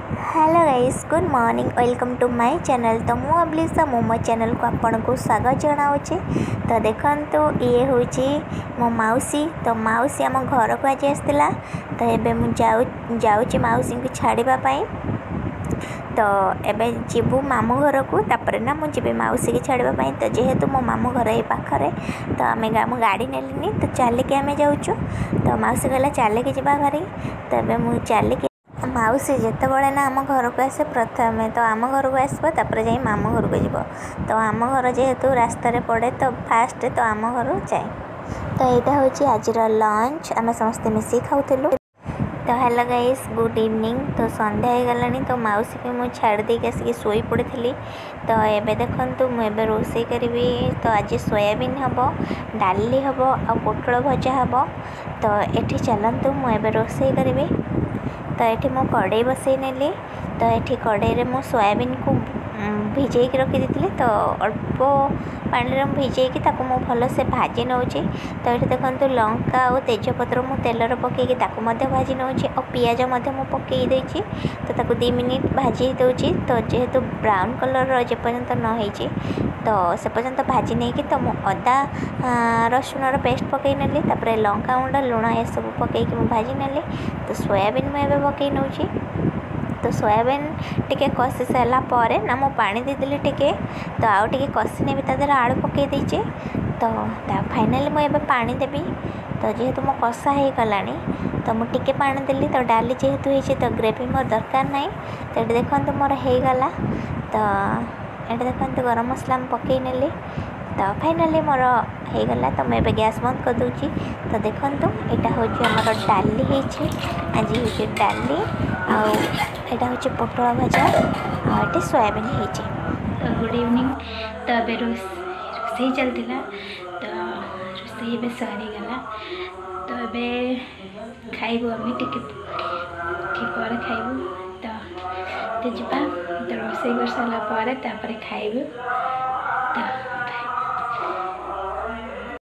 Hello guys, good morning, welcome to my channel. तो मु अब्लिसा मो चैनल को आपन को स्वागत जनाऊँगी। तो देखंतु ये हूँ मो मौसी। तो मौसी आम घर को आज आसला। तो एबे मु जाऊँ मौसी को छाड़िबा पाई। तो एबे जीवु मामू घर को तापर ना मुझे मौसी की छाड़िबा पाई। तो जेहेतु मो मामू घर ये पाखरे तो आम गाड़ी नेलिनी तो चलिकी आम जाऊँ। तो मौसी कहला चलिकी जावा भारी। तो एबे मु चलिकी मौसी जितेबाला ना आम घर को आसे प्रथम तो आम घर को आसब तापर जाई मामू घर को जीव। तो आम घर जेहेतु रास्तार पड़े तो फास्ट तो आम घर जाए। तो यहाँ हूँ आज लंच आम समस्ते मिसिक खाऊलु। तो हेलो गाइस, गुड इवनिंग। तो संध्या हो गलानी। तो मौसी को मुझे छाड़ देके आसिक शोई पड़ी। तो एबे देखंतु मुझे रोषे करी। तो आज सोयाबीन हम, डाली हम आ पोटल भजा हम। तो ये चलतु मुझे रोषे करी। तो ये मु कड़े बसई नेली। तो ये कड़े मु सोयाबीन को भिजे रखी दी। तो अल्प पानी भिजेकी मु भल से भाजी नौची। तो ये देखो लंका और तेजपत्र मु तेलर पकईकी भाजी नौची और पियाज पकई देछि। तो 2 मिनिट भाजी दूची। तो जेहेतु ब्राउन कलर जेपर्यंत न होइछि तो से पर्यंत भाजी नहीं कि तो मु अदा रसुण पेस्ट पकई नेली। तापर लंका गुंड लुण ये सब पकईकी मु भाजी नेली। तो सोयाबीन मुझे पकई नौची। तो सोयाबीन टिके कषि सारा पर ना मु पानी देदेली टिके। तो आउ टिके कषि नेबी तादेह आलू पकई देछि। तो फाइनाली मुझे पानी देवी। तो जेहेतु मो कषा हो गलानी तो मु टिके पानी देली। तो डाली जेहेतु होइछि तो ग्रेवी मोर दरकार नहीं। तो ये देखो मोर हो गला। तो ये देखो गरम मसला पकई नेली। तो फाइनाली मोर हो गला। तो मुझे गैस बंद कर दूची। तो देखो यहाँ हूँ आमर डाली होइछि। आज हूँ डाली आटा हूँ पोटल भजा आटे सोयाबीन होइछि। तो गुड इवनिंग। तो अबे रोषे चलता। तो रोषे ए सरीगला। तो अबे खाइबू आम टिके खाइबू। तो जा तो रोषे कर सारा खाइबू। तो